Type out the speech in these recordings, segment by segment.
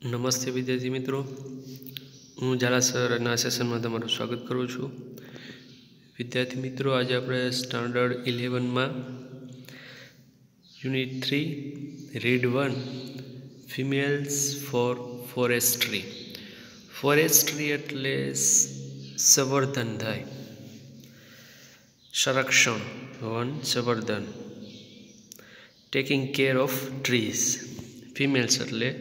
નમસ્તે વિદ્યાર્થી મિત્રો, હું ઝાલા સર ના સેશનમાં તમારું સ્વાગત કરું છું. વિદ્યાર્થી મિત્રો, આજે આપણે સ્ટાન્ડર્ડ 11માં unit 3 read 1 females for forestry. Forestry એટલે સંવર્ધન થાય, સંરક્ષણ, વન સંવર્ધન, taking care of trees. Females એટલે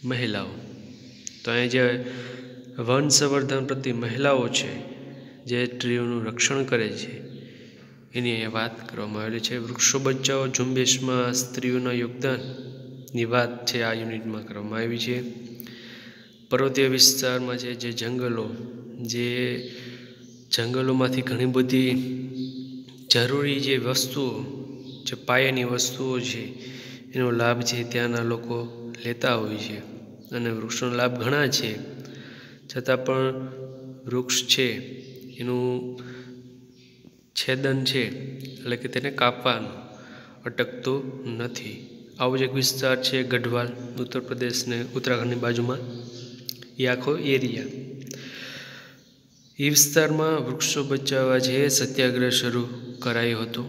મહિલાઓ. તો અહીં જે વન સંવર્ધન પ્રતિ મહિલાઓ છે, જે ટ્રીઓનું રક્ષણ કરે છે, એની અહીંયા વાત કરવામાં આવેલી છે. વૃક્ષો બચાવો ઝુંબેશમાં સ્ત્રીઓના યોગદાનની વાત છે આ યુનિટમાં કરવામાં આવી છે. પર્વતીય વિસ્તારમાં છે જે જંગલોમાંથી ઘણી બધી જરૂરી જે વસ્તુઓ, જે પાયાની વસ્તુઓ છે, એનો લાભ છે ત્યાંના લોકો લેતા હોય છે. અને વૃક્ષનો લાભ ઘણા છે, છતાં પણ વૃક્ષ છે એનું છેદન છે, એટલે કે તેને કાપવાનું અટકતું નથી. આવો જ એક વિસ્તાર છે ગઢવાલ, ઉત્તર પ્રદેશ ને ઉત્તરાખંડની બાજુમાં. એ આખો એરિયા, એ વિસ્તારમાં વૃક્ષો બચાવવા જે સત્યાગ્રહ શરૂ કરાયો હતો,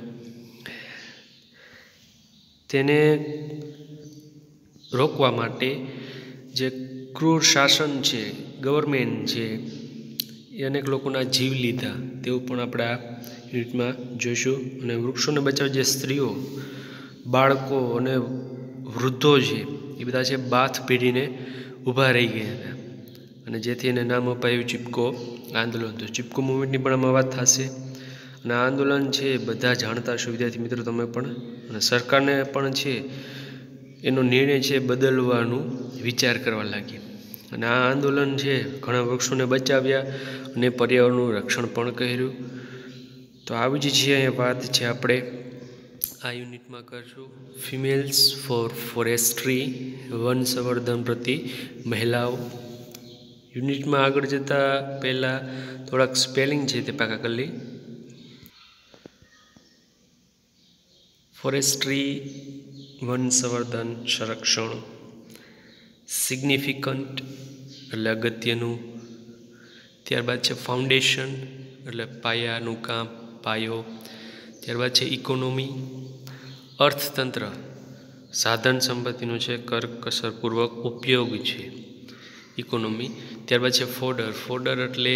તેને રોકવા માટે જે ક્રૂર શાસન છે, ગવર્મેન્ટ છે, એ અનેક લોકોના જીવ લીધા તેવું પણ આપણે આ યુનિટમાં જોઈશું. અને વૃક્ષોને બચાવવા જે સ્ત્રીઓ, બાળકો અને વૃદ્ધો છે, એ બધા છે બાથ ભીડીને ઊભા રહી ગયા હતા, અને જેથી એને નામ અપાયું ચીપકો આંદોલન. તો ચીપકો મુવમેન્ટની પણ આમાં વાત થશે. અને આ આંદોલન છે બધા જાણતા છો વિદ્યાર્થી મિત્રો, તમે પણ. અને સરકારને પણ છે એનો નિર્ણય છે બદલવાનું વિચાર કરવા લાગી. અને આ આંદોલન છે ઘણા વૃક્ષોને બચાવ્યા અને પર્યાવરણનું રક્ષણ પણ કર્યું. તો આવી જ છે અહીંયા વાત છે આપણે આ યુનિટમાં કરશું. ફિમેલ્સ ફોર ફોરેસ્ટ્રી, વન સંવર્ધન પ્રતિ મહિલાઓ. યુનિટમાં આગળ જતાં પહેલાં થોડાક સ્પેલિંગ છે તે પાકા કરી લઈ. ફોરેસ્ટ્રી, વન સંવર્ધન, સંરક્ષણ. સિગ્નિફિકન્ટ એટલે અગત્યનું. ત્યારબાદ છે ફાઉન્ડેશન એટલે પાયાનું કામ, પાયો. ત્યારબાદ છે ઇકોનોમી, અર્થતંત્ર, સાધન સંપત્તિનો છે કરકસરપૂર્વક ઉપયોગ છે, ઇકોનોમી. ત્યારબાદ છે ફોડર, ફોડર એટલે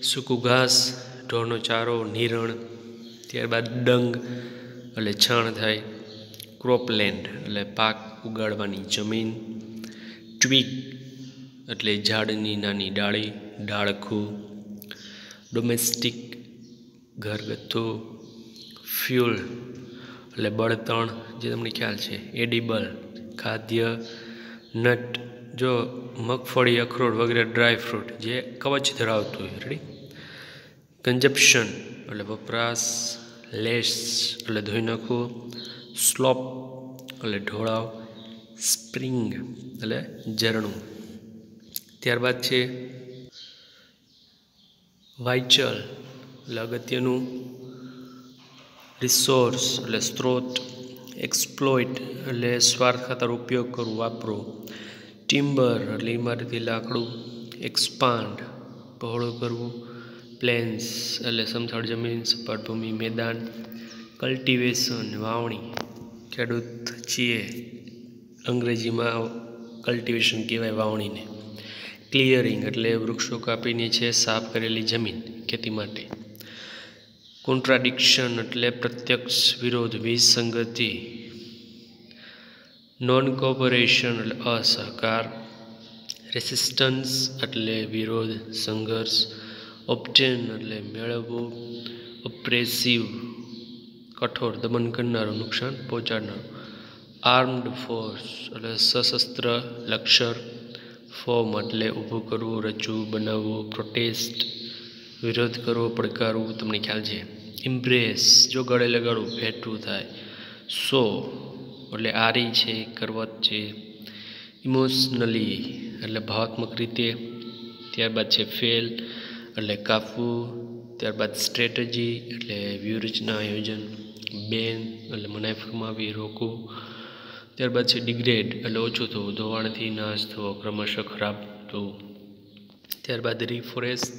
સૂકું ઘાસ, ઢોરનો ચારો, નિરણ. ત્યારબાદ ડંગ એટલે છાણ થાય. ક્રોપલેન્ડ એટલે પાક ઉગાડવાની જમીન. ટ્વીગ એટલે ઝાડની નાની ડાળી, ડાળખું. ડોમેસ્ટિક ઘરગથ્થુ. ફ્યુલ એટલે બળતણ, જે તમને ખ્યાલ છે. એડિબલ ખાદ્ય. નટ જો મગફળી, અખરોટ વગેરે ડ્રાય ફ્રૂટ જે કવચ ધરાવતું હોય. રેડી. કન્ઝપ્શન એટલે વપરાશ. લેસ એટલે ધોઈ નાખવું. સ્લોપ એટલે ઢોળાવ. સ્પ્રિંગ એટલે ઝરણું. ત્યારબાદ છે વાઇચલ એટલે અગત્યનું. રિસોર્સ એટલે સ્ત્રોત. એક્સપ્લોઇટ એટલે સ્વાર્થ ખાતર ઉપયોગ કરવું, વાપરવું. ટિમ્બર એટલે ઇમારતી લાકડું. એક્સપાન્ડ પહોળું કરવું. પ્લેન્સ એટલે સમથળ જમીન, સપાટ ભૂમિ, મેદાન. કલ્ટિવેશન વાવણી, ખેડૂત છીએ, અંગ્રેજીમાં કલ્ટિવેશન કહેવાય વાવણીને. ક્લિયરિંગ એટલે વૃક્ષો કાપીને છે સાફ કરેલી જમીન ખેતી માટે. કોન્ટ્રાડિક્શન એટલે પ્રત્યક્ષ વિરોધ, વિસંગતિ. નોન કોઓપરેશન એટલે અસહકાર. રેસિસ્ટન્સ એટલે વિરોધ, સંઘર્ષ. ઓબ્ટેન એટલે મેળવવું. ઓપ્રેસિવ કઠોર, દમન કરનારું, નુકસાન પહોંચાડનારું. આર્મ્ડ ફોર્સ એટલે સશસ્ત્ર લશ્કર. ફોર્મ એટલે ઊભું કરવું, રચવું, બનાવવું. પ્રોટેસ્ટ વિરોધ કરવો, પડકારવું, તમને ખ્યાલ છે. ઇમ્પ્રેસ જો ગળે લગાડવું, ભેટવું થાય. સો એટલે આરી છે, કરવત છે. ઇમોશનલી એટલે ભાવાત્મક રીતે. ત્યારબાદ છે ફેલ એટલે કાપવું. ત્યારબાદ સ્ટ્રેટેજી એટલે વ્યૂહરચના, આયોજન. બેન એટલે મનાઈ ફરમાવી, રોકવું. ત્યારબાદ છે ડિગ્રેડ એટલે ઓછું થવું, ધોવાણથી નાશ થવો, ક્રમશઃ ખરાબ થવું. ત્યારબાદ રિફોરેસ્ટ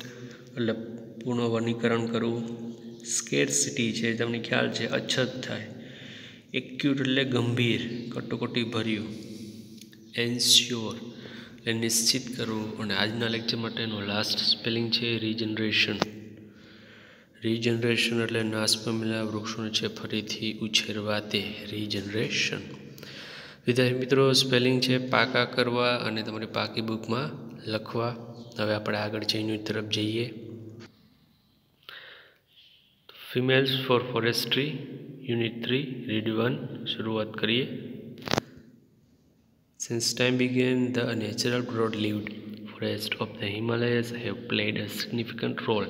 એટલે પુનઃ વનીકરણ કરવું. સ્કેર્સિટી છે, તમને ખ્યાલ છે, અછત થાય. એક્યુટ એટલે ગંભીર, કટોકટી ભર્યું. એન્શ્યોર એટલે નિશ્ચિત કરવું. અને આજના લેક્ચર માટેનો લાસ્ટ સ્પેલિંગ છે રીજનરેશન. રીજનરેશન એટલે નાશ પામેલા વૃક્ષોને છે ફરીથી ઉછેરવા, તે રીજનરેશન. વિદ્યાર્થી મિત્રો, સ્પેલિંગ છે પાકા કરવા અને તમારી પાકી બુકમાં લખવા. હવે આપણે આગળ યુનિટ તરફ જઈએ. Females for forestry unit 3 read 1 શરૂઆત કરીએ. Since time began, the natural broad-leaved forests of the Himalayas have played a significant role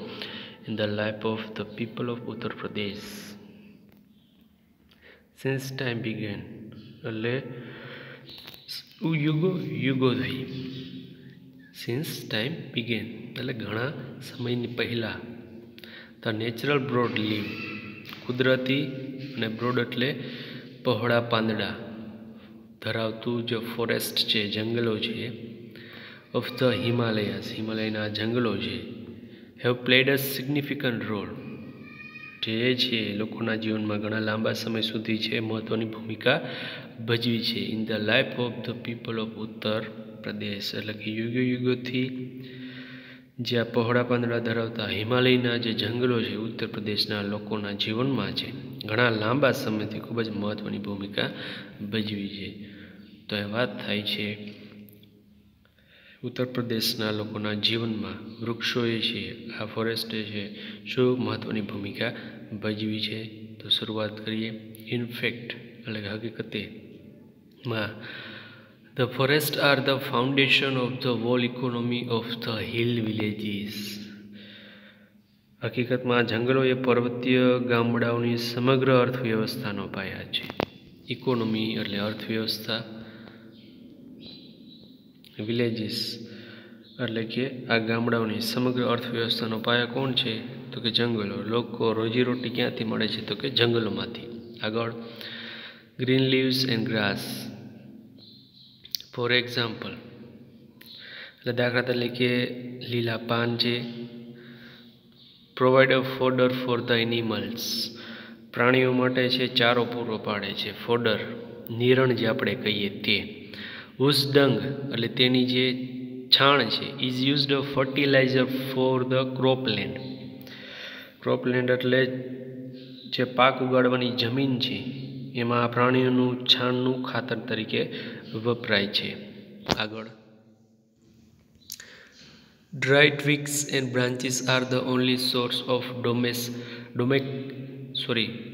in the life of the people of Uttar Pradesh. Since time began, એટલે યુગોથી. Since time began એટલે ઘણા સમયની પહેલાં. The natural broad leave કુદરતી, અને broad એટલે પહોળા પાંદડા ધરાવતું જે ફોરેસ્ટ છે, જંગલો છે, ઓફ ધ હિમાલયાસ હિમાલયના જંગલો છે, have played a significant role જે છે લોકોના જીવનમાં ઘણા લાંબા સમય સુધી છે મહત્ત્વની ભૂમિકા ભજવી છે. In the life of the people of Uttar Pradesh એટલે કે યુગોથી જે આ પહોળા પાંદડા ધરાવતા હિમાલયના જે જંગલો છે ઉત્તર પ્રદેશના લોકોના જીવનમાં છે ઘણા લાંબા સમયથી ખૂબ જ મહત્ત્વની ભૂમિકા ભજવી છે. તો એ વાત થાય છે ઉત્તર પ્રદેશના લોકોના જીવનમાં વૃક્ષોએ છે, આ ફોરેસ્ટે છે, શું મહત્ત્વની ભૂમિકા ભજવી છે. તો શરૂઆત કરીએ. ઇનફેક્ટ એટલે કે હકીકતેમાં The forests are the foundation of the whole economy of the hill villages. હકીકતમાં જંગલો એ પર્વતીય ગામડાઓની સમગ્ર અર્થવ્યવસ્થાનો પાયા છે. ઇકોનોમી એટલે અર્થવ્યવસ્થા, વિલેજીસ એટલે કે આ ગામડાઓની સમગ્ર અર્થવ્યવસ્થાનો પાયા કોણ છે? તો કે જંગલો. લોકો રોજીરોટી ક્યાંથી મળે છે? તો કે જંગલોમાંથી. આગળ green leaves and grass. For example એટલે દાખલા તરીકે લીલા પાન છે. Provide a fodder for the animals પ્રાણીઓ માટે છે ચારો પૂરો પાડે છે. ફોડર નિરણ જે આપણે કહીએ તે. હુઝ ડંગ એટલે તેની જે છાણ છે is used a fertilizer for the cropland. Cropland એટલે જે પાક ઉગાડવાની જમીન છે એમાં પ્રાણીઓનું છાણનું ખાતર તરીકે વપરાય છે. આગળ dry twigs and branches are the only source of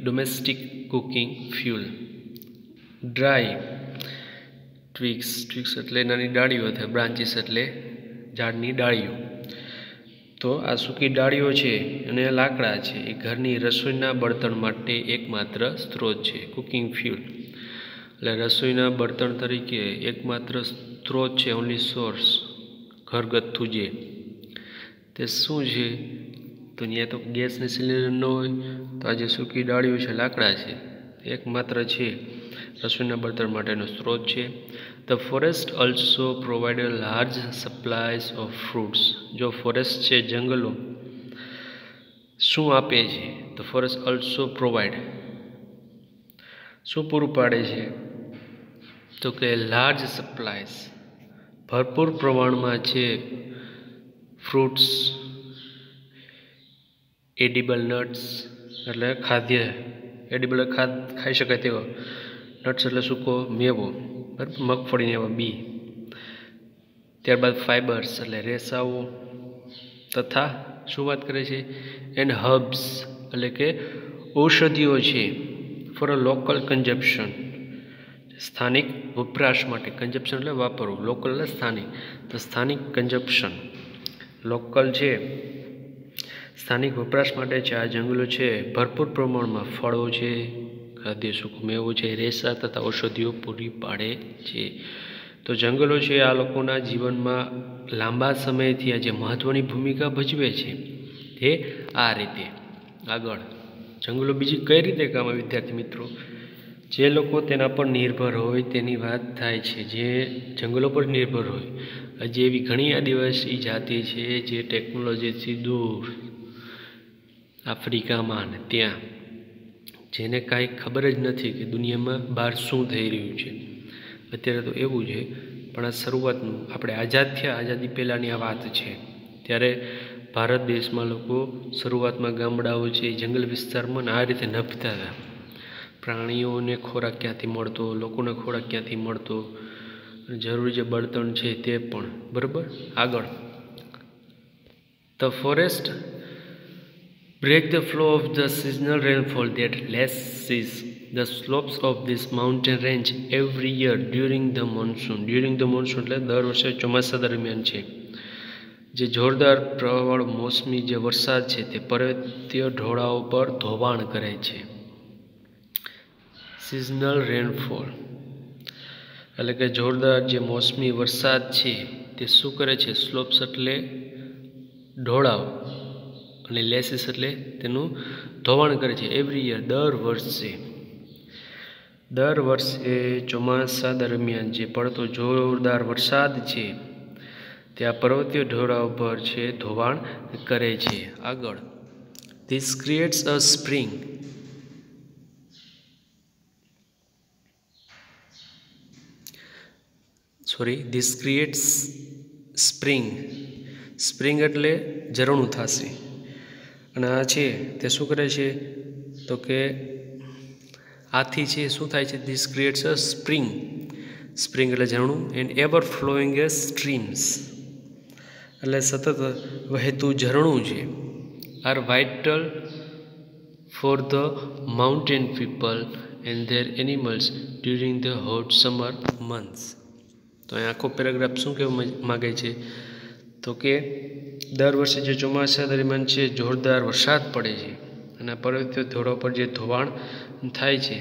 domestic cooking fuel. Dry twigs એટલે નાની ડાળીઓ થાય, બ્રાન્ચીસ એટલે ઝાડની ડાળીઓ. તો આ સૂકી ડાળીઓ છે અને લાકડા છે એ ઘરની રસોઈના બળતણ માટે એકમાત્ર સ્ત્રોત છે. કુકિંગ ફ્યુલ એટલે રસોઈના બળતણ તરીકે એકમાત્ર સ્ત્રોત છે, ઓનલી સોર્સ ઘરગથ્થુ જે તે શું છે? તો ત્યાં તો ગેસની સિલિન્ડર ન હોય તો આ જે સૂકી ડાળીઓ છે, લાકડા છે, એકમાત્ર છે રસોઈના બળતણ માટેનો સ્ત્રોત છે. The forest also provide a large supplies of fruits. જો ફોરેસ્ટ છે, જંગલો શું આપે છે? તો ફોરેસ્ટ ઓલ્સો પ્રોવાઈડ શું પૂરું પાડે છે? તો કે લાર્જ સપ્લાયસ ભરપૂર પ્રમાણમાં છે ફ્રૂટ્સ, એડિબલ નટ્સ એટલે ખાદ્ય, એડિબલ ખાઈ શકાય તેવો, નટ્સ એટલે સૂકો મેવો, બરાબર, મગફળીને એવા બી. ત્યારબાદ ફાઇબર્સ એટલે રેસાઓ તથા શું વાત કરે છે? એન્ડ હર્બ્સ એટલે કે ઔષધિઓ છે. ફોર અ લોકલ કન્ઝપ્શન સ્થાનિક વપરાશ માટે. કન્ઝપ્શન એટલે વાપરવું, લોકલ એટલે સ્થાનિક, તો સ્થાનિક કન્ઝપ્શન લોકલ છે સ્થાનિક વપરાશ માટે છે. આ જંગલો છે ભરપૂર પ્રમાણમાં ફળો છે, ખાદ્ય સૂકમેવો છે, રેસા તથા ઔષધિઓ પૂરી પાડે છે. તો જંગલો છે આ લોકોના જીવનમાં લાંબા સમયથી આ જે મહત્ત્વની ભૂમિકા ભજવે છે તે આ રીતે. આગળ જંગલો બીજી કઈ રીતે કામ આવે વિદ્યાર્થી મિત્રો? જે લોકો તેના પર નિર્ભર હોય તેની વાત થાય છે, જે જંગલો પર નિર્ભર હોય. હજી એવી ઘણી આદિવાસી જાતિ છે જે ટેકનોલોજીથી દૂર આફ્રિકામાં ને ત્યાં, જેને કાંઈ ખબર જ નથી કે દુનિયામાં બહાર શું થઈ રહ્યું છે. અત્યારે તો એવું છે, પણ આ શરૂઆતનું આપણે આઝાદ થયા, આઝાદી પહેલાંની આ વાત છે. ત્યારે ભારત દેશમાં લોકો શરૂઆતમાં ગામડાઓ છે જંગલ વિસ્તારમાં આ રીતે નભતા હતા. પ્રાણીઓને ખોરાક ક્યાંથી મળતો, લોકોને ખોરાક ક્યાંથી મળતો, જરૂરી જે બળતણ છે તે પણ. બરાબર, આગળ. The forest break the flow of the seasonal rainfall that lashes the slopes of this mountain range every year during the monsoon. During the monsoon એટલે દર વર્ષે ચોમાસા દરમિયાન છે. જે જોરદાર પ્રવાહવાળો મોસમી જે વરસાદ છે તે પર્વતીય ઢોળાવો પર ધોવાણ કરે છે. સિઝનલ રેનફોલ એટલે કે જોરદાર જે મોસમી વરસાદ છે તે શું કરે છે? સ્લોપ્સ એટલે ઢોળાવ અને લેસીસ એટલે તેનું ધોવાણ કરે છે. એવરી યર દર વર્ષે ચોમાસા દરમિયાન જે પડતો જોરદાર વરસાદ છે તે આ પર્વતીય ઢોળાવ પર છે ધોવાણ કરે છે. આગળ. This creates a spring spring એટલે ઝરણું થશે. અને આ છે તે શું કરે છે તો કે આથી છે શું થાય છે? ધીસ ક્રિએટ્સ અ સ્પ્રિંગ એટલે ઝરણું. And ever flowing a streams એટલે સતત વહેતું ઝરણું છે. Are vital for the mountain people and their animals during the hot summer months. તો અહીં આખો પેરેગ્રાફ શું કહેવા માગે છે તો કે દર વર્ષે જે ચોમાસા દરમિયાન છે જોરદાર વરસાદ પડે છે અને પર્વતીય ઢોળાવ પર જે ધોવાણ થાય છે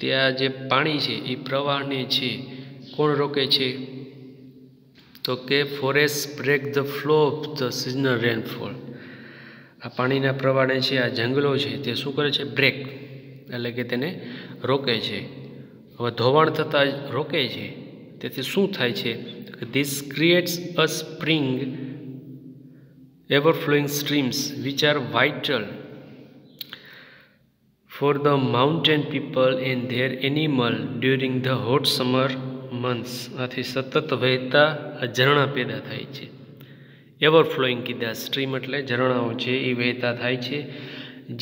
ત્યાં જે પાણી છે એ પ્રવાહને છે કોણ રોકે છે તો કે forest break the flow of the seasonal rainfall. આ પાણીના પ્રવાહને છે આ જંગલો છે તે શું કરે છે? બ્રેક એટલે કે તેને રોકે છે. હવે ધોવાણ થતાં રોકે છે તેથી શું થાય છે? This creates a spring ever flowing streams which are vital for the mountain people and their animal during the hot summer months. આથી સતત વહેતા ઝરણા પેદા થાય છે. એવર ફ્લોઈંગ કીધા, સ્ટ્રીમ એટલે ઝરણાઓ છે એ વહેતા થાય છે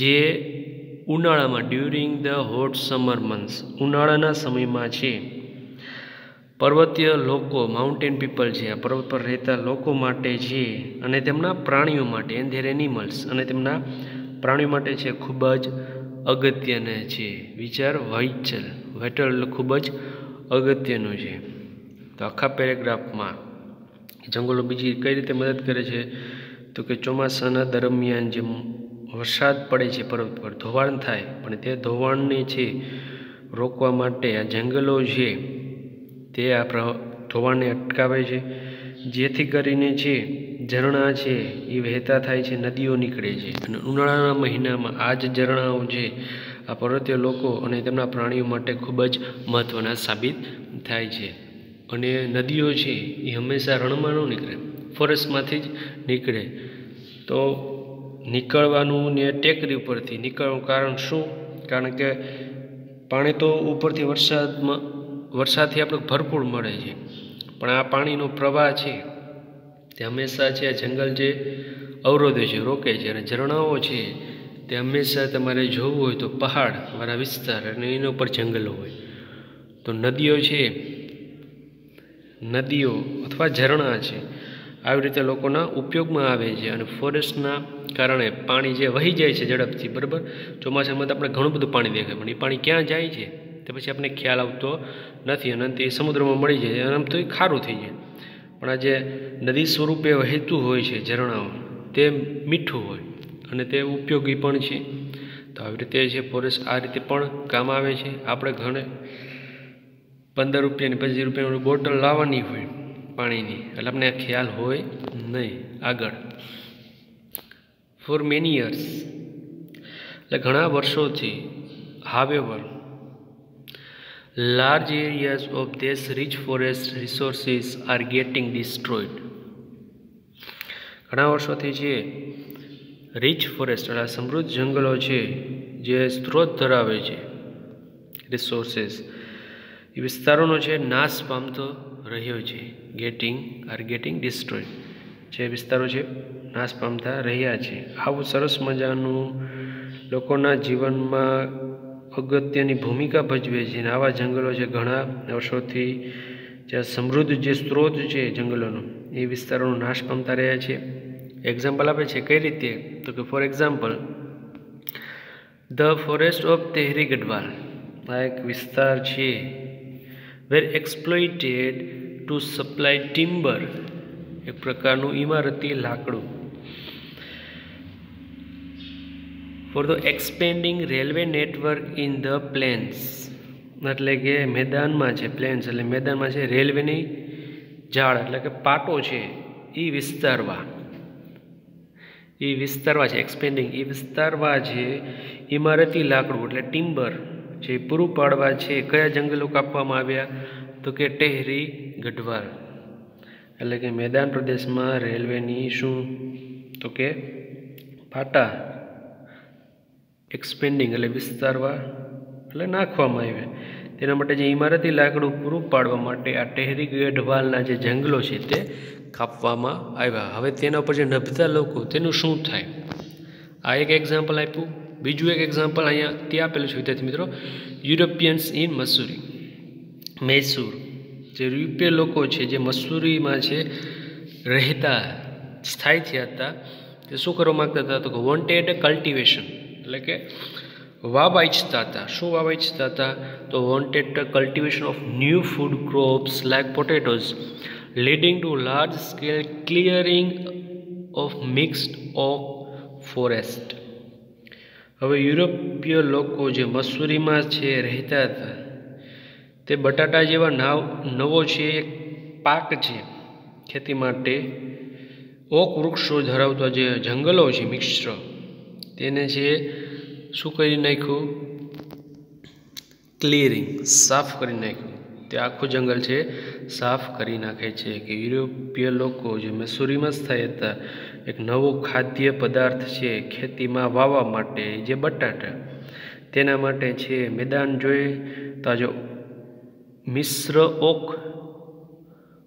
જે ઉનાળામાં during the hot summer months ઉનાળાના સમયમાં છે પર્વતીય લોકો માઉન્ટેન પીપલ છે આ પર્વત પર રહેતા લોકો માટે છે અને તેમના પ્રાણીઓ માટે એન્ડ ધેર એનિમલ્સ અને તેમના પ્રાણીઓ માટે છે ખૂબ જ અગત્યના છે. વિચાર વાઇટલ એટલે ખૂબ જ અગત્યનું છે. તો આખા પેરેગ્રાફમાં જંગલો બીજી કઈ રીતે મદદ કરે છે તો કે ચોમાસાના દરમિયાન જે વરસાદ પડે છે પર્વત પર ધોવાણ થાય પણ તે ધોવાણને છે રોકવા માટે આ જંગલો છે તે આ ધોવાણને અટકાવે છે જેથી કરીને છે ઝરણા છે એ વહેતા થાય છે, નદીઓ નીકળે છે. અને ઉનાળાના મહિનામાં આ જ ઝરણાઓ છે આ પર્વતીય લોકો અને તેમના પ્રાણીઓ માટે ખૂબ જ મહત્ત્વના સાબિત થાય છે. અને નદીઓ છે એ હંમેશા રણમાં ન નીકળે, ફોરેસ્ટમાંથી જ નીકળે. તો નીકળવાનું ને ટેકરી ઉપરથી નીકળવાનું કારણ શું? કારણ કે પાણી તો ઉપરથી વરસાદથી આપણે ભરપૂર મળે છે પણ આ પાણીનો પ્રવાહ છે તે હંમેશા છે જંગલ જે અવરોધે છે, રોકે છે. અને ઝરણાઓ છે તે હંમેશા તમારે જોવું હોય તો પહાડવાળા વિસ્તાર અને એના ઉપર જંગલો હોય. તો નદીઓ અથવા ઝરણા છે આવી રીતે લોકોના ઉપયોગમાં આવે છે. અને ફોરેસ્ટના કારણે પાણી જે વહી જાય છે ઝડપથી, બરાબર. ચોમાસામાં તો આપણે ઘણું બધું પાણી દેખાય પણ એ પાણી ક્યાં જાય છે તે પછી આપણે ખ્યાલ આવતો નથી અને તે સમુદ્રમાં મળી જાય આમ તો એ ખારું થઈ જાય. પણ આ જે નદી સ્વરૂપે વહેતું હોય છે ઝરણાઓ તે મીઠું હોય અને તે ઉપયોગી પણ છે. તો આવી રીતે છે ફોરેસ્ટ આ રીતે પણ કામ આવે છે. આપણે ઘણે 15 રૂપિયાની 25 રૂપિયાની બોટલ લાવવાની હોય પાણીની એટલે આપણે ખ્યાલ હોય નહીં. આગળ. ફોર મેની યર્સ એટલે ઘણા વર્ષોથી however large areas of this rich forest resources are getting destroyed. ઘણા વર્ષોથી છે રીચ ફોરેસ્ટ એટલે સમૃદ્ધ જંગલો છે જે સ્ત્રોત ધરાવે છે રિસોર્સિસ એ વિસ્તારોનો છે નાશ પામતો રહ્યો છે. ગેટિંગ ડિસ્ટ્રોયડ જે વિસ્તારો છે નાશ પામતા રહ્યા છે. આવું સરસ મજાનું લોકોના જીવનમાં અગત્યની ભૂમિકા ભજવે છે અને આવા જંગલો છે ઘણા વર્ષોથી જે સમૃદ્ધ જે સ્ત્રોત છે જંગલોનો એ વિસ્તારોનો નાશ પામતા રહ્યા છે. એક્ઝામ્પલ આપે છે કઈ રીતે, તો કે for example the forest of Tehri Garhwal, આ એક વિસ્તાર છે, વેર એક્સપ્લોઇટેડ ટુ સપ્લાય ટિમ્બર, એક પ્રકારનું ઇમારતી લાકડું, for the એક્સપેન્ડિંગ railway network in the planes, એટલે કે મેદાનમાં છે, પ્લેન્સ એટલે મેદાનમાં છે રેલવેની જાળ એટલે કે પાટો છે એ વિસ્તારવા છે, એક્સપેન્ડિંગ એ વિસ્તારવા છે ઇમારતી લાકડું એટલે ટિમ્બર જે પૂરું પાડવા છે. કયા જંગલો કાપવામાં આવ્યા, તો કે ટેહરી ગઢવાલ, એટલે કે મેદાન પ્રદેશમાં રેલવેની શું તો કે પાટા એક્સપેન્ડિંગ એટલે વિસ્તારવા એટલે નાખવામાં આવ્યા. તેના માટે જે ઇમારતી લાકડું પૂરું પાડવા માટે આ ટેહરી ગઢવાલના જે જંગલો છે તે કાપવામાં આવ્યા. હવે તેના ઉપર જે નભતા લોકો તેનું શું થાય, આ એક એક્ઝામ્પલ આપ્યું. બીજું એક એક્ઝામ્પલ અહીંયા ત્યાં આપેલું છે વિદ્યાર્થી મિત્રો, યુરોપિયન્સ ઇન મૈસૂર, જે યુરોપીય લોકો છે જે મસૂરીમાં છે રહેતા સ્થાયી થયા હતા, તે શું કરવા માગતા હતા, તો વોન્ટેડ કલ્ટિવેશન એટલે કે વાવવા ઈચ્છતા હતા. શું વાવવા ઈચ્છતા હતા, તો wanted cultivation of new food crops like potatoes leading to large scale clearing of mixed oak forest. હવે યુરોપીય લોકો જે મસૂરીમાં છે રહેતા હતા તે બટાટા જેવા નવો છે એક પાક છે ખેતી માટે ઓક વૃક્ષો ધરાવતા જે જંગલો છે મિશ્ર, તેને છે શું કરી નાખ્યું, ક્લિયરિંગ સાફ કરી નાખ્યું. તે આખું જંગલ છે સાફ કરી નાખે છે કે યુરોપીય લોકો જે મસૂરીમાં સ્થાયી હતા એક નવો ખાદ્ય પદાર્થ છે ખેતીમાં વાવવા માટે જે બટાટા, તેના માટે છે મેદાન જોઈએ તો જો મિશ્ર ઓક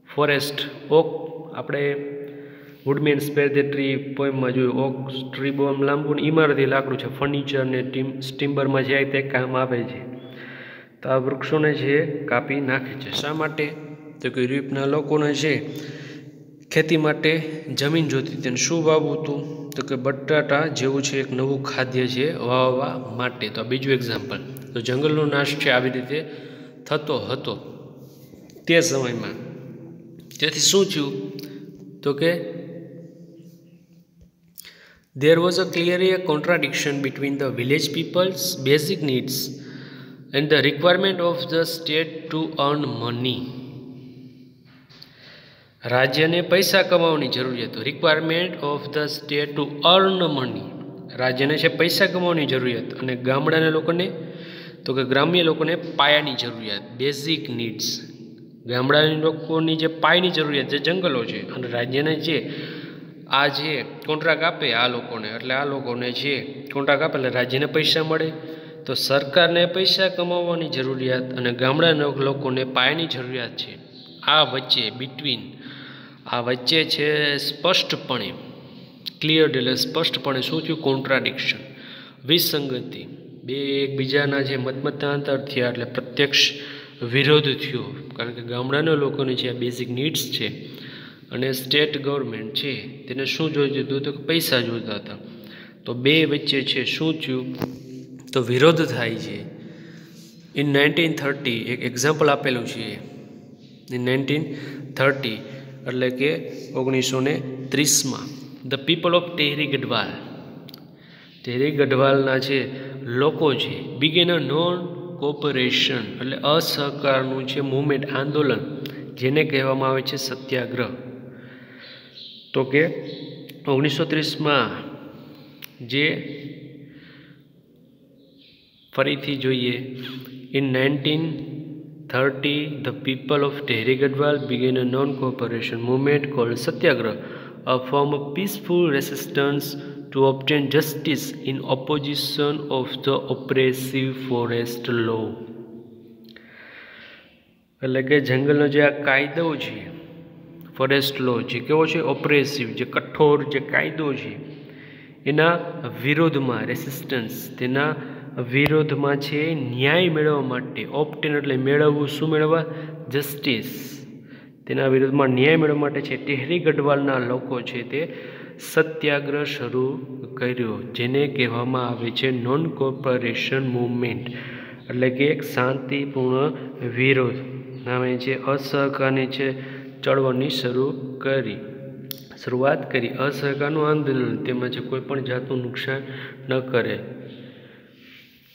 ફોરેસ્ટ, ઓક આપણે વુડમેન સ્પેર ધ ટ્રી પોઈમમાં જોયું, ઓક ટ્રી બહુ આમ લાંબુ ને ઇમારતી લાકડું છે, ફર્નિચર ને ટિમ્બરમાં જાય તે કામ આવે છે. તો આ વૃક્ષોને છે કાપી નાખે છે. શા માટે, તો કે યુરોપના લોકોને છે ખેતી માટે જમીન જોતી હતી. શું વાવવું હતું, તો કે બટાટા જેવું છે એક નવું ખાદ્ય છે વાવવા માટે. તો આ બીજું એક્ઝામ્પલ. તો જંગલનો નાશ છે આવી રીતે થતો હતો તે સમયમાં. તેથી શું થયું, તો કે there was a clearly a contradiction between the village people's basic needs and the requirement of the state to earn money. રાજ્યને પૈસા કમાવાની જરૂરિયાત, requirement of the state to earn money, રાજ્યને છે પૈસા કમાવાની જરૂરિયાત, અને ગામડાના લોકોને તો કે ગ્રામ્ય લોકોને પાયાની જરૂરિયાત, બેઝિક નીડ્સ. ગામડાના લોકોની જે પાયાની જરૂરિયાત જે જંગલો છે, અને રાજ્યને જે આ જે કોન્ટ્રાક્ટ આપે આ લોકોને, એટલે આ લોકોને છે કોન્ટ્રાક્ટ આપે એટલે રાજ્યને પૈસા મળે. તો સરકારને પૈસા કમાવવાની જરૂરિયાત અને ગામડાના લોકોને પાયાની જરૂરિયાત છે. આ વચ્ચે બિટવીન આ વચ્ચે છે સ્પષ્ટપણે ક્લિયર એટલે સ્પષ્ટપણે શું થયું, કોન્ટ્રાડિક્શન વિસંગતિ, બે એકબીજાના જે મતાંતર થયા એટલે પ્રત્યક્ષ વિરોધ થયો. કારણ કે ગામડાના લોકોની જે બેઝિક નીડ્સ છે અને સ્ટેટ ગવર્મેન્ટ છે તેને શું જોઈતું હતું, તો પૈસા જોઈતા હતા. તો બે વચ્ચે છે શું થયું, તો વિરોધ થાય છે. ઇન 1930 એક એક્ઝામ્પલ આપેલું છે. ઇન 1930 એટલે કે 1930માં ધ પીપલ ઓફ ટેહરી ગઢવાલના છે લોકો છે બિગેન અ નોન કોઓપરેશન એટલે અસહકારનું છે મૂવમેન્ટ, આંદોલન, જેને કહેવામાં આવે છે સત્યાગ્રહ. તો કે 1930માં જે ફરીથી જોઈએ in 1930 30, the people of Tehri Gadwal began a non-cooperation movement called Satyagrah, a form of peaceful resistance to obtain justice in opposition of the oppressive forest law. એટલે કે જંગલનો જે આ કાયદો છે ફોરેસ્ટ લો જે કેવો છે ઓપ્રેસિવ જે કઠોર જે કાયદો છે એના વિરોધમાં રેસિસ્ટન્સ તેના વિરોધમાં છે ન્યાય મેળવવા માટે ઓપ્ટેન એટલે મેળવવું શું મેળવવા જસ્ટિસ તેના વિરોધમાં ન્યાય મેળવવા માટે છે ટેહરી ગઢવાલના લોકો છે તે સત્યાગ્રહ શરૂ કર્યો જેને કહેવામાં આવે છે નોન કોઓપરેશન મૂવમેન્ટ એટલે કે એક શાંતિપૂર્ણ વિરોધ નામે છે અસહકારની છે ચળવળની શરૂઆત કરી અસહકારનું આંદોલન તેમાં છે કોઈ પણ જાતનું નુકસાન ન કરે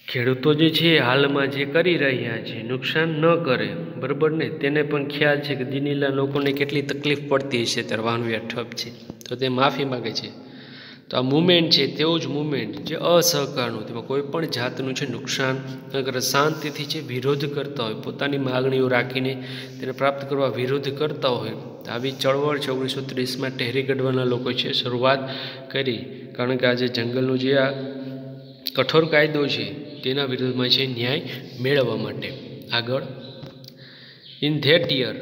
ખેડૂતો જે છે હાલમાં જે કરી રહ્યા છે નુકસાન ન કરે બરાબર ને તેને પણ ખ્યાલ છે કે દિલ્હીના લોકોને કેટલી તકલીફ પડતી હશે ત્યારે વાહન ઠપ છે તો તે માફી માગે છે તો આ મુવમેન્ટ છે તેવું જ મુવમેન્ટ જે અસહકારનું તેમાં કોઈ પણ જાતનું છે નુકસાન ન કરે શાંતિથી છે વિરોધ કરતા હોય પોતાની માગણીઓ રાખીને તેને પ્રાપ્ત કરવા વિરોધ કરતા હોય તો આવી ચળવળ છે 1930માં ટેહરી ગઢવાલના લોકો છે શરૂઆત કરી કારણ કે આજે જંગલનો જે આ કઠોર કાયદો છે તેના વિરોધમાં છે ન્યાય મેળવવા માટે આગળ ઇન ધેટ યર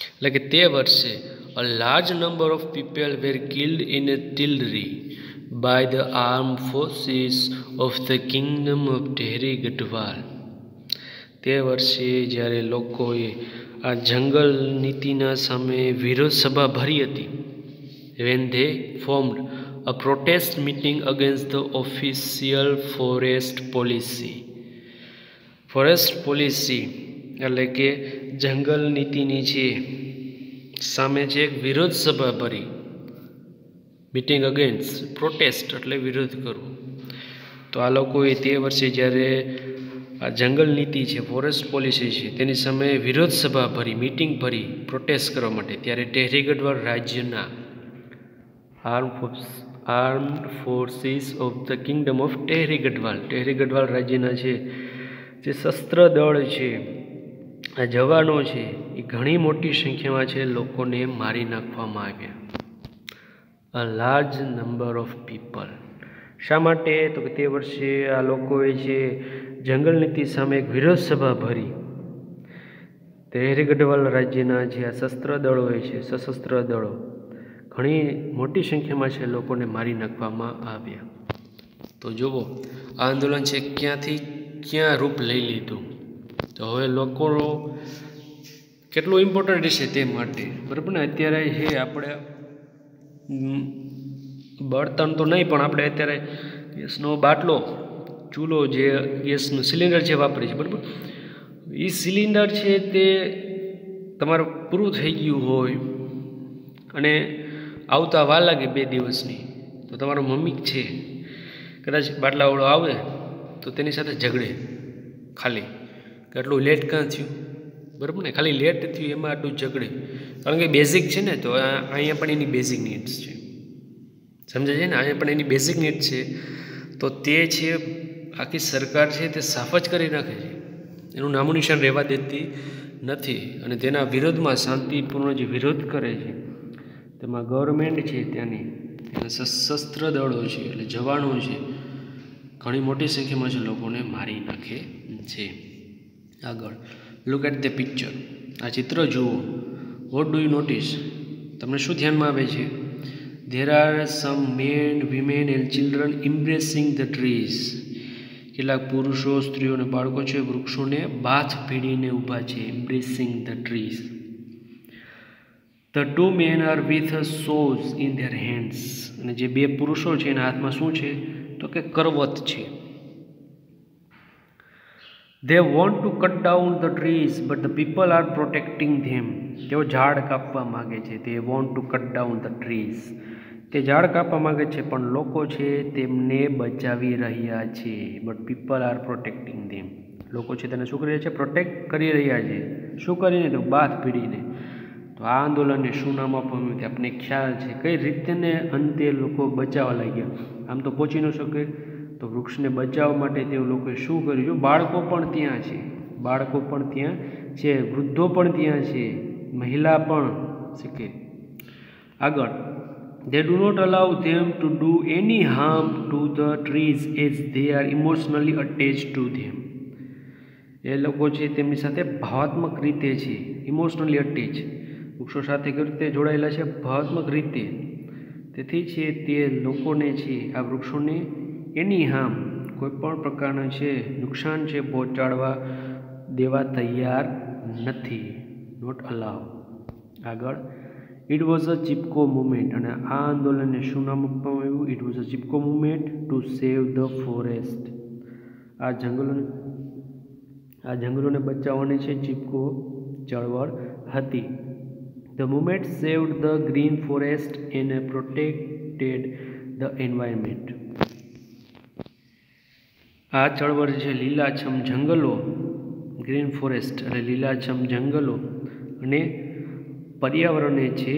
એટલે કે તે વર્ષે a large number of people were killed in a Tilri by the armed forces of the kingdom of Tehri Gadwal. તે વર્ષે જ્યારે લોકોએ આ જંગલ નીતિના સામે વિરોધ સભા ભરી હતી when they formed a protest meeting against the official forest policy. Forest policy એટલે કે જંગલ નીતિની છે સામે છે એક વિરોધ સભા ભરી મીટિંગ અગેન્સ્ટ પ્રોટેસ્ટ એટલે વિરોધ કરવો તો આ લોકોએ તે વર્ષે જ્યારે આ જંગલ નીતિ છે ફોરેસ્ટ પોલિસી છે તેની સામે વિરોધ સભા ભરી મીટિંગ ભરી પ્રોટેસ્ટ કરવા માટે ત્યારે ટેહરી ગઢવાલ રાજ્યના armed forces of the kingdom of Tehri Garhwal રાજ્યના છે જે શસ્ત્ર દળ છે આ જવાનો છે એ ઘણી મોટી સંખ્યામાં છે લોકોને મારી નાખવામાં આવ્યા a large number of people શા માટે તો કે તે વર્ષે આ લોકોએ છે જંગલ નીતિ સામે એક વિરોધ સભા ભરી ટેહરી ગઢવાલ રાજ્યના જે આ શસ્ત્ર દળો હોય છે સશસ્ત્ર દળો ઘણી મોટી સંખ્યામાં છે લોકોને મારી નાખવામાં આવ્યા તો જુઓ આ આંદોલન છે ક્યાંથી ક્યાં રૂપ લઈ લીધું તો હવે લોકો કેટલું ઇમ્પોર્ટન્ટ રહેશે તે માટે બરાબર ને અત્યારે છે આપણે બળતણ તો નહીં પણ આપણે અત્યારે ગેસનો બાટલો ચૂલો જે ગેસનું સિલિન્ડર છે વાપરીએ છીએ બરાબર એ સિલિન્ડર છે તે તમારું પૂરું થઈ ગયું હોય અને આવતા વાર લાગે 2 દિવસની તો તમારો મમ્મી છે કદાચ બાટલાવાળો આવે તો તેની સાથે ઝઘડે ખાલી કે આટલું લેટ કાં થયું બરાબર ને ખાલી લેટ થયું એમાં આટલું ઝઘડે કારણ કે બેઝિક છે ને તો અહીંયા પણ એની બેઝિક નીડ્સ છે સમજાય છે ને અહીંયા પણ એની બેઝિક નીડ્સ છે તો તે છે આખી સરકાર છે તે સાફ જ કરી નાખે છે એનું નામું નિશાન રહેવા દેતી નથી અને તેના વિરોધમાં શાંતિપૂર્ણ જે વિરોધ કરે છે તેમાં ગવર્મેન્ટ છે ત્યાંની તેના સશસ્ત્ર દળો છે એટલે જવાનો છે ઘણી મોટી સંખ્યામાં છે લોકોને મારી નાખે છે આગળ લુક એટ ધ પિક્ચર આ ચિત્ર જુઓ વોટ ડુ યુ નોટિસ તમને શું ધ્યાનમાં આવે છે there are some men women and children embracing the trees કેટલાક પુરુષો સ્ત્રીઓ અને બાળકો છે વૃક્ષોને બાથ ભીડીને ઊભા છે embracing the trees the 2 men are with swords in their hands અને જે 2 પુરુષો છે એના હાથમાં શું છે તો કે કરવત છે they want to cut down the trees but the people are protecting them તેઓ ઝાડ કાપવા માંગે છે they want to cut down the trees તે ઝાડ કાપવા માંગે છે પણ લોકો છે તેમને બચાવી રહ્યા છે but people are protecting them લોકો છે તેને શું કરી રહ્યા છે પ્રોટેક્ટ કરી રહ્યા છે શું કરીને તો બાથ ભીડીને તો આ આંદોલનને શું નામ આપવામાં તે આપણને ખ્યાલ છે કઈ રીતને અંતે લોકો બચાવવા લાગ્યા આમ તો પહોંચી ન શકે તો વૃક્ષને બચાવવા માટે તે લોકોએ શું કર્યું બાળકો પણ ત્યાં છે બાળકો પણ ત્યાં છે, વૃદ્ધો પણ ત્યાં છે, મહિલા પણ શીખે. આગળ, they do not allow them to do any harm to the trees as they are emotionally attached to them. એ લોકો છે તેમની સાથે ભાવાત્મક રીતે છે, ઇમોશનલી અટેચ, વૃક્ષો સાથે કેવી રીતે જોડાયેલા છે, ભાવાત્મક રીતે. તેથી છે તે લોકોને છે આ વૃક્ષોને એની હાર્મ કોઈ પણ પ્રકારના છે નુકસાન છે પહોંચાડવા દેવા તૈયાર નથી, નોટ અલાવ. આગળ, it was a Chipko movement, અને આ આંદોલનને શું નામ આપવામાં આવ્યું? It was a Chipko movement to save the forest. આ જંગલોને બચાવવાની છે ચિપકો ચળવળ હતી. The movement saved the green forest and protected the environment. આ ચળવળ છે લીલાછમ જંગલો, ગ્રીન ફોરેસ્ટ એટલે લીલાછમ જંગલો અને પર્યાવરણને છે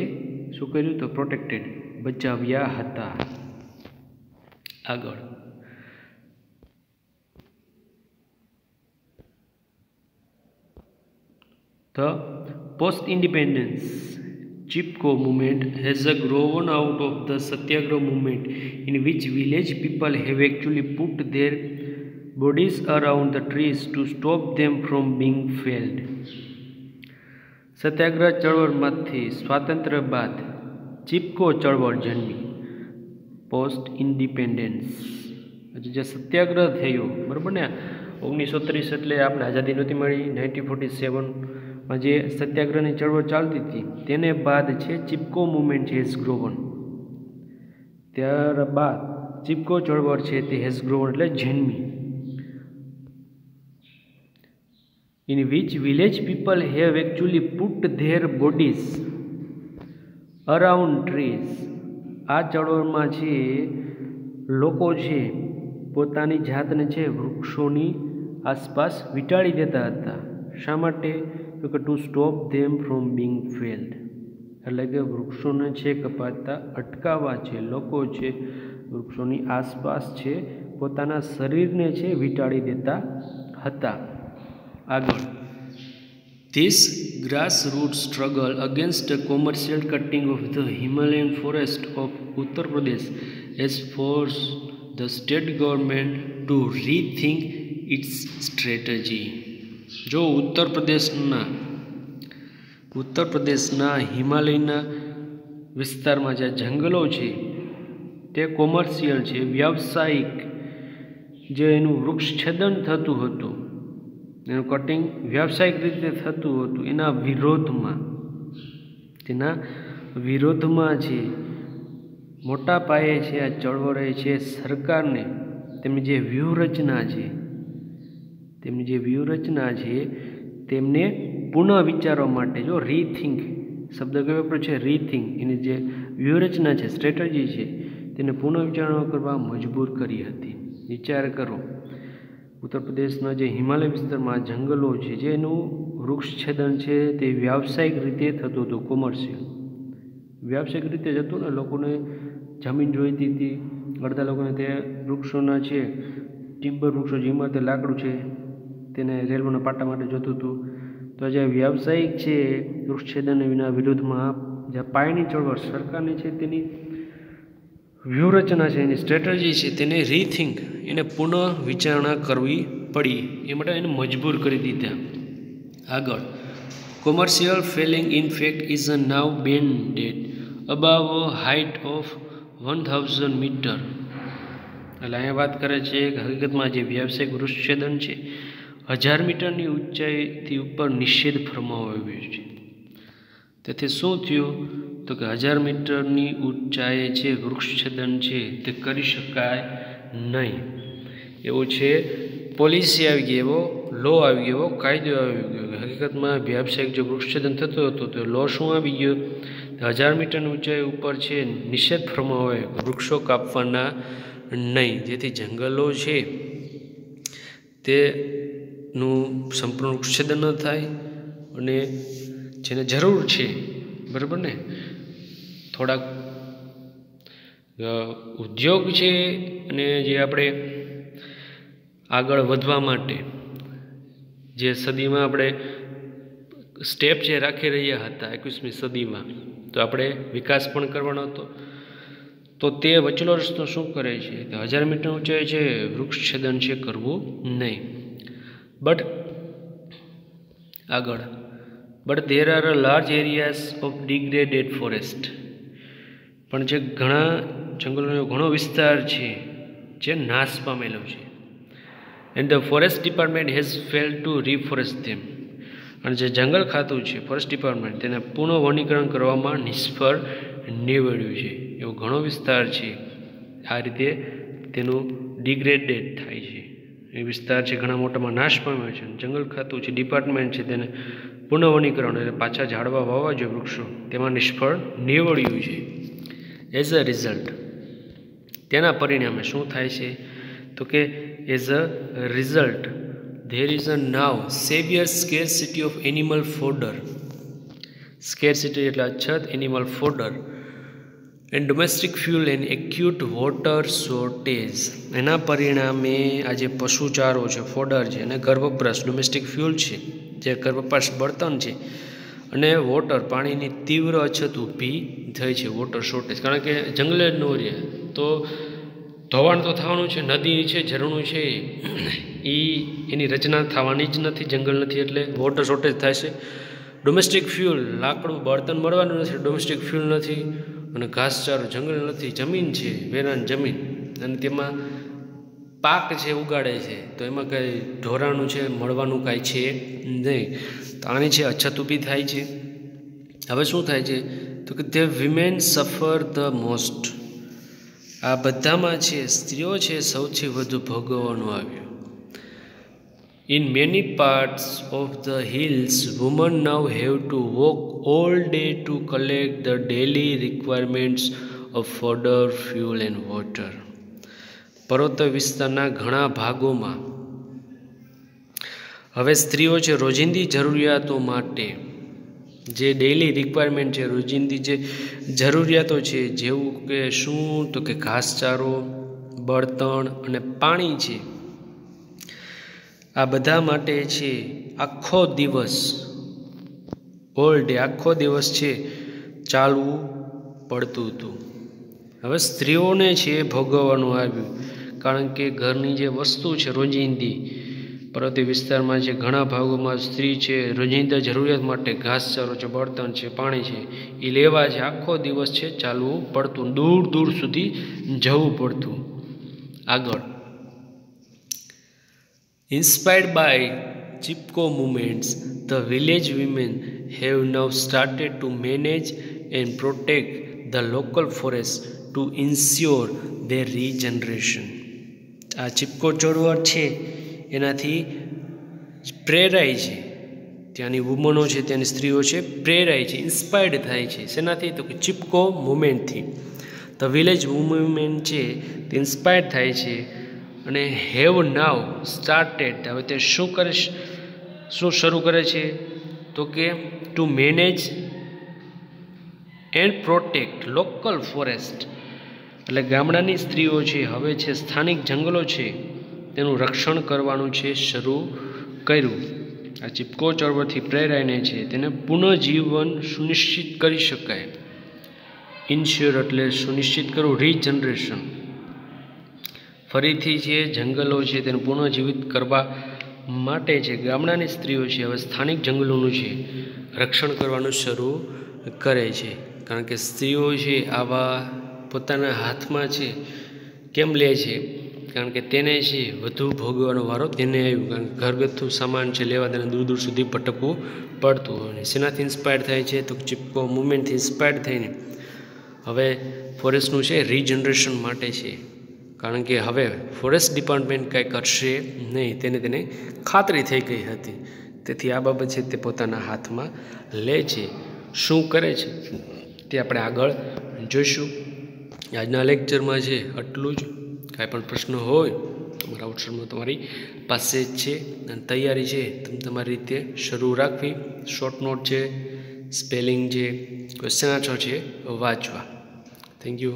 શું કર્યું? તો પ્રોટેક્ટેડ, બચાવ્યા હતા. આગળ, the post-independence Chipko movement has grown out of the Satyagraha movement, in which village people have actually put their bodies around the trees to stop them from being felled. સત્યાગ્રહ ચળવળમાંથી સ્વાતંત્ર્ય બાદ ચિપકો ચળવળ જન્મી. પોસ્ટ ઇન્ડિપેન્ડન્સ જે સત્યાગ્રહ થયો, બરાબર ને, 1930 એટલે આપણે આઝાદી નહોતી મળી, 1947માં જે સત્યાગ્રહની ચળવળ ચાલતી હતી તેને બાદ છે ચિપકો મુવમેન્ટ છે હેઝ ગ્રોવન. ત્યારબાદ ચિપકો ચળવળ છે તે હેઝ ગ્રોવન એટલે જન્મી. in which village people have actually put their bodies around trees. આ ચળવળમાં છે લોકો છે પોતાની જાતને છે વૃક્ષોની આસપાસ વીંટાળી દેતા હતા. શા માટે? તો કે to stop them from Bing failed, એટલે કે વૃક્ષોને છે કપાતા અટકાવવા છે લોકો છે વૃક્ષોની આસપાસ છે પોતાના શરીરને છે વીંટાળી દેતા હતા. આગળ, This grassroots struggle against the commercial cutting of the Himalayan forest of Uttar Pradesh has forced the state government to rethink its strategy. જો ઉત્તર પ્રદેશના હિમાલયના વિસ્તારમાં જે જંગલો છે તે કોમર્શિયલ છે, વ્યાવસાયિક, જે એનું વૃક્ષછેદન થતું હતું, એનું કટિંગ વ્યાવસાયિક રીતે થતું હતું, એના વિરોધમાં છે મોટા પાયે છે આ ચળવળે છે સરકારને તેમની જે વ્યૂહરચના છે તેમને પુનઃ વિચારવા માટે, જો રીથિંક શબ્દ કયો વાપર્યો છે, રીથિંક, એની જે વ્યૂહરચના છે, સ્ટ્રેટેજી છે, તેને પુનઃ વિચારણા કરવા મજબૂર કરી હતી. વિચાર કરો, ઉત્તર પ્રદેશના જે હિમાલય વિસ્તારમાં જંગલો છે જેનું વૃક્ષછેદન છે તે વ્યાવસાયિક રીતે થતું હતું, કોમર્શિયલ, વ્યાવસાયિક રીતે જતું ને, લોકોને જમીન જોઈતી હતી, અડધા લોકોને તે વૃક્ષોના છે ટિમ્બર વૃક્ષો જેમાં તે લાકડું છે તેને રેલવેના પાટા માટે જોતું હતું. તો જે વ્યાવસાયિક છે વૃક્ષછેદન વિના વિરોધમાં જે પાયાની ચળવળ સરકારની છે તેની વ્યૂહરચના છે, એની સ્ટ્રેટેજી છે, તેને રીથિંક, એને પુનઃ વિચારણા કરવી પડી, એ માટે એને મજબૂર કરી દીધા. આગળ, commercial felling in fact is a now banned above a height of 1000 metres. એટલે અહીંયા વાત કરે છે કે હકીકતમાં જે વ્યાવસાયિક વૃક્ષછેદન છે 1000 મીટરની ઊંચાઈથી ઉપર નિષેધ ફરમાવવામાં આવ્યો છે. તેથી શું થયું? તો કે 1000 મીટરની ઊંચાઈએ છે વૃક્ષછેદન છે તે કરી શકાય નહીં, એવો છે પોલિસી આવી ગઈ, એવો લો આવી ગયો, એવો કાયદો આવી ગયો. હકીકતમાં વ્યાવસાયિક જો વૃક્ષછેદન થતું હતું તો લો શું આવી ગયો? 1000 મીટરની ઊંચાઈ ઉપર છે નિષેધ ફરમાવાયો, વૃક્ષો કાપવાના નહીં, જેથી જંગલો છે તેનું સંપૂર્ણ વૃક્ષછેદન ન થાય અને જેને જરૂર છે, બરાબર ને, થોડાક ઉદ્યોગ છે અને જે આપણે આગળ વધવા માટે જે સદીમાં આપણે સ્ટેપ જે રાખી રહ્યા હતા 21મી સદીમાં, તો આપણે વિકાસ પણ કરવાનો હતો. તો તે વચલો રસ્તો શું કરે છે? 1000 મીટર ઊંચાઈ છે, વૃક્ષ છેદન છે કરવું નહીં. But there are a large areas of degraded forest. પણ જે ઘણા જંગલોનો ઘણો વિસ્તાર છે જે નાશ પામેલો છે. And the forest department has failed to reforest them. અને જે જંગલ ખાતું છે ફોરેસ્ટ ડિપાર્ટમેન્ટ, તેને પુનઃ વનીકરણ કરવામાં નિષ્ફળ નીવડ્યું છે. એવો ઘણો વિસ્તાર છે આ રીતે તેનું ડિગ્રેડેડ થાય છે. એ વિસ્તાર છે ઘણા મોટામાં નાશ પામ્યો છે. જંગલ ખાતું છે ડિપાર્ટમેન્ટ છે તેને પુનઃ વનીકરણ એટલે પાછા ઝાડવા વાવવા જોઈએ વૃક્ષો, તેમાં નિષ્ફળ નીવડ્યું છે. એઝ અ રિઝલ્ટ, તેના પરિણામે શું થાય છે? તો કે as a result there is a now severe scarcity of animal fodder. Scarcity એટલે અછત, animal fodder and domestic fuel and acute water shortage. એના પરિણામે આ જે પશુચારો છે, ફોડર છે, અને ઘર વપરાશ ડોમેસ્ટિક ફ્યુલ છે, જે ઘર વપરાશ બળતણ છે, અને વોટર પાણીની તીવ્ર અછત ઊભી થઈ છે. વોટર શોર્ટેજ, કારણ કે જંગલે જ ન રહે તો ધોવાણ તો થવાનું છે. નદી છે, ઝરણું છે, એની રચના થવાની જ નથી, જંગલ નથી એટલે વોટર શોર્ટેજ થાય છે. ડોમેસ્ટિક ફ્યુલ, લાકડું બળતણ મળવાનું નથી, ડોમેસ્ટિક ફ્યુલ નથી, અને ઘાસચારો જંગલ નથી, જમીન છે વેરાન જમીન, અને તેમાં પાક છે ઉગાડે છે, તો એમાં કંઈ ઢોરાનું છે મળવાનું કાંઈ છે નહીં. તો આની છે અછત ઊભી થાય છે. હવે શું થાય છે? તો કે તે વિમેન સફર ધ મોસ્ટ. આ બધામાં છે સ્ત્રીઓ છે સૌથી વધુ ભોગવવાનું આવ્યું. In many parts of the hills, women now have to walk all day to collect the daily requirements of fodder, fuel and water. પર્વત વિસ્તારના ઘણા ભાગોમાં હવે સ્ત્રીઓ છે રોજિંદી જરૂરિયાતો માટે, જે ડેઇલી રિક્વાયરમેન્ટ છે, રોજિંદી જે જરૂરિયાતો છે, જેવું કે શું? તો કે ઘાસચારો, બળતણ અને પાણી છે, આ બધા માટે છે આખો દિવસ, ઓલ ડે, આખો દિવસ છે ચાલવું પડતું હતું. હવે સ્ત્રીઓને છે ભોગવવાનું આવ્યું, કારણ કે ઘરની જે વસ્તુ છે રોજિંદી, પર્વતીય વિસ્તારમાં છે ઘણા ભાગોમાં સ્ત્રી છે રોજિંદા જરૂરિયાત માટે ઘાસચારો છે, બળતણ છે, પાણી છે, એ લેવા છે આખો દિવસ છે ચાલવું પડતું, દૂર દૂર સુધી જવું પડતું. આગળ, inspired by Chipko movements, the village women have now started to manage and protect the local forests to ensure their regeneration. આ ચિપકો ચળવળ છે એનાથી પ્રેરાય છે, ત્યાંની વુમનો છે, ત્યાંની સ્ત્રીઓ છે પ્રેરાય છે, ઇન્સ્પાયર્ડ થાય છે. શેનાથી? તો કે ચિપકો મુવમેન્ટથી. ધ વિલેજ વુમેન છે તે ઇન્સ્પાયર્ડ થાય છે અને હેવ નાવ સ્ટાર્ટેડ, હવે તે શું શરૂ કરે છે? તો કે two manage and protect local forest, એટલે ગામડાની સ્ત્રીઓ છે હવે છે સ્થાનિક જંગલો છે તેનું રક્ષણ કરવાનું છે શરૂ કર્યું. આ ચિપકો ચળવળથી પ્રેરાઈને છે તેને પુનઃજીવન સુનિશ્ચિત કરી શકાય. ઇન્શ્યોર એટલે સુનિશ્ચિત કરવું, રીજનરેશન, ફરીથી છે જંગલો છે તેને પુનઃજીવિત કરવા માટે છે ગામડાની સ્ત્રીઓ છે હવે સ્થાનિક જંગલોનું છે રક્ષણ કરવાનું શરૂ કરે છે. કારણ કે સ્ત્રીઓ છે આવા પોતાના હાથમાં છે કેમ લે છે? કારણ કે તેને છે વધુ ભોગવવાનો વારો તેને આવ્યો, કારણ કે ઘરગથ્થુ સામાન છે લેવા તેને દૂર દૂર સુધી ભટકવું પડતું. અને શેનાથી ઇન્સ્પાયર થાય છે? તો ચિપકો મુવમેન્ટથી ઇન્સ્પાયર થઈને હવે ફોરેસ્ટનું છે રીજનરેશન માટે છે, કારણ કે હવે ફોરેસ્ટ ડિપાર્ટમેન્ટ કાંઈ કરશે નહીં તેને ખાતરી થઈ ગઈ હતી. તેથી આ બાબત છે તે પોતાના હાથમાં લે છે. શું કરે છે તે આપણે આગળ જોઈશું. આજના લેક્ચરમાં છે આટલું જ. કાંઈ પણ પ્રશ્ન હોય તમારા ઓપ્શનમાં તમારી પાસે જ છે, અને તૈયારી છે તમે તમારી રીતે શરૂ રાખવી. શોર્ટ નોટ છે, સ્પેલિંગ છે, ક્વેશ્ચન આન્સર છે વાંચવા. Thank you.